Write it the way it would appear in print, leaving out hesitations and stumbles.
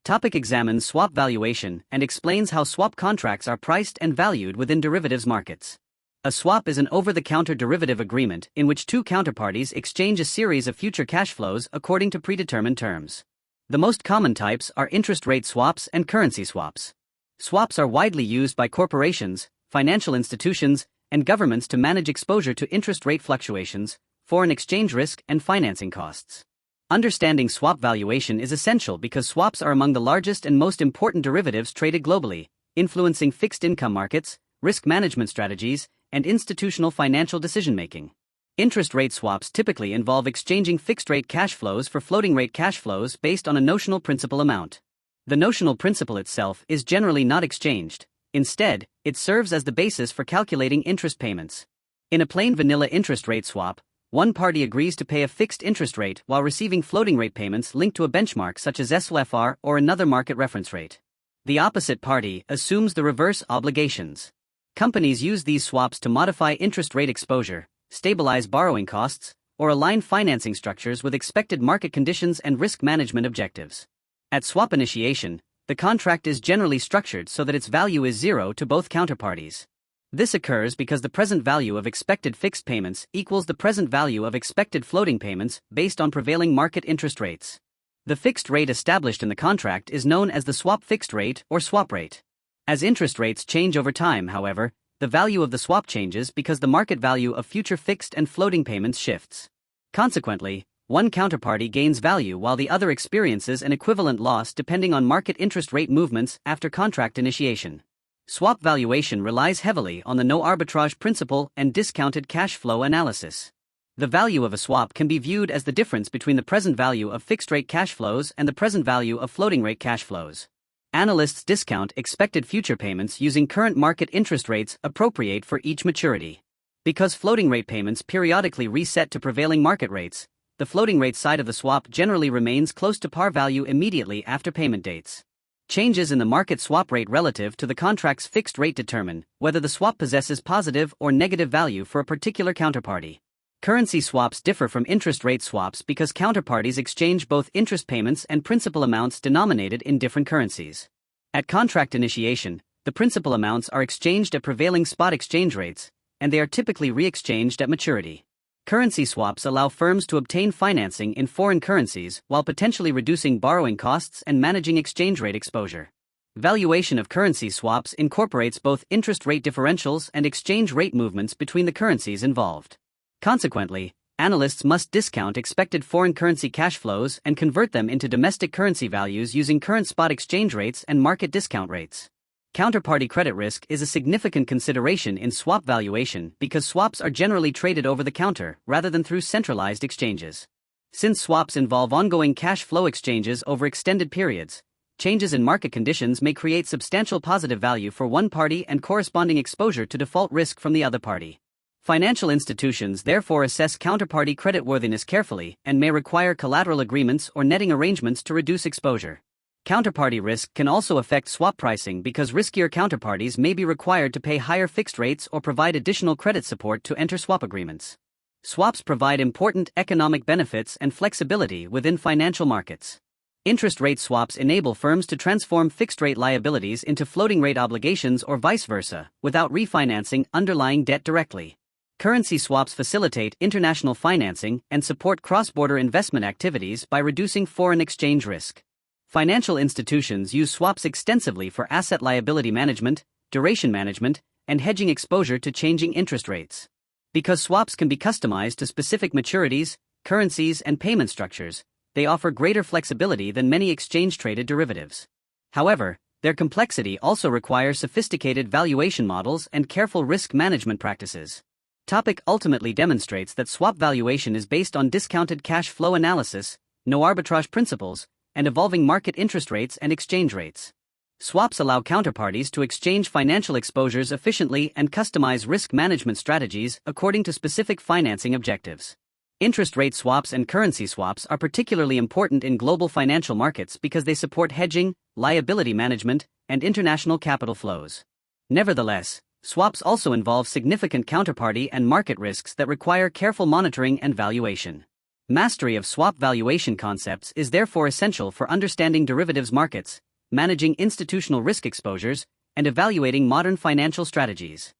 Topic examines swap valuation and explains how swap contracts are priced and valued within derivatives markets. A swap is an over-the-counter derivative agreement in which two counterparties exchange a series of future cash flows according to predetermined terms. The most common types are interest rate swaps and currency swaps. Swaps are widely used by corporations, financial institutions, and governments to manage exposure to interest rate fluctuations, foreign exchange risk, and financing costs. Understanding swap valuation is essential because swaps are among the largest and most important derivatives traded globally, influencing fixed income markets, risk management strategies, and institutional financial decision-making. Interest rate swaps typically involve exchanging fixed-rate cash flows for floating-rate cash flows based on a notional principal amount. The notional principal itself is generally not exchanged. Instead, it serves as the basis for calculating interest payments. In a plain vanilla interest rate swap, one party agrees to pay a fixed interest rate while receiving floating-rate payments linked to a benchmark such as SOFR or another market reference rate. The opposite party assumes the reverse obligations. Companies use these swaps to modify interest rate exposure, stabilize borrowing costs, or align financing structures with expected market conditions and risk management objectives. At swap initiation, the contract is generally structured so that its value is zero to both counterparties. This occurs because the present value of expected fixed payments equals the present value of expected floating payments based on prevailing market interest rates. The fixed rate established in the contract is known as the swap fixed rate or swap rate. As interest rates change over time, however, the value of the swap changes because the market value of future fixed and floating payments shifts. Consequently, one counterparty gains value while the other experiences an equivalent loss depending on market interest rate movements after contract initiation. Swap valuation relies heavily on the no arbitrage principle and discounted cash flow analysis. The value of a swap can be viewed as the difference between the present value of fixed-rate cash flows and the present value of floating-rate cash flows. Analysts discount expected future payments using current market interest rates appropriate for each maturity. Because floating-rate payments periodically reset to prevailing market rates, the floating-rate side of the swap generally remains close to par value immediately after payment dates. Changes in the market swap rate relative to the contract's fixed rate determine whether the swap possesses positive or negative value for a particular counterparty. Currency swaps differ from interest rate swaps because counterparties exchange both interest payments and principal amounts denominated in different currencies. At contract initiation, the principal amounts are exchanged at prevailing spot exchange rates, and they are typically re-exchanged at maturity. Currency swaps allow firms to obtain financing in foreign currencies while potentially reducing borrowing costs and managing exchange rate exposure. Valuation of currency swaps incorporates both interest rate differentials and exchange rate movements between the currencies involved. Consequently, analysts must discount expected foreign currency cash flows and convert them into domestic currency values using current spot exchange rates and market discount rates. Counterparty credit risk is a significant consideration in swap valuation because swaps are generally traded over the counter rather than through centralized exchanges. Since swaps involve ongoing cash flow exchanges over extended periods, changes in market conditions may create substantial positive value for one party and corresponding exposure to default risk from the other party. Financial institutions therefore assess counterparty creditworthiness carefully and may require collateral agreements or netting arrangements to reduce exposure. Counterparty risk can also affect swap pricing because riskier counterparties may be required to pay higher fixed rates or provide additional credit support to enter swap agreements. Swaps provide important economic benefits and flexibility within financial markets. Interest rate swaps enable firms to transform fixed-rate liabilities into floating-rate obligations or vice versa, without refinancing underlying debt directly. Currency swaps facilitate international financing and support cross-border investment activities by reducing foreign exchange risk. Financial institutions use swaps extensively for asset liability management, duration management, and hedging exposure to changing interest rates. Because swaps can be customized to specific maturities, currencies, and payment structures, they offer greater flexibility than many exchange-traded derivatives. However, their complexity also requires sophisticated valuation models and careful risk management practices. Topic ultimately demonstrates that swap valuation is based on discounted cash flow analysis, no arbitrage principles, and evolving market interest rates and exchange rates. Swaps allow counterparties to exchange financial exposures efficiently and customize risk management strategies according to specific financing objectives. Interest rate swaps and currency swaps are particularly important in global financial markets because they support hedging, liability management, and international capital flows. Nevertheless, swaps also involve significant counterparty and market risks that require careful monitoring and valuation. Mastery of swap valuation concepts is therefore essential for understanding derivatives markets, managing institutional risk exposures, and evaluating modern financial strategies.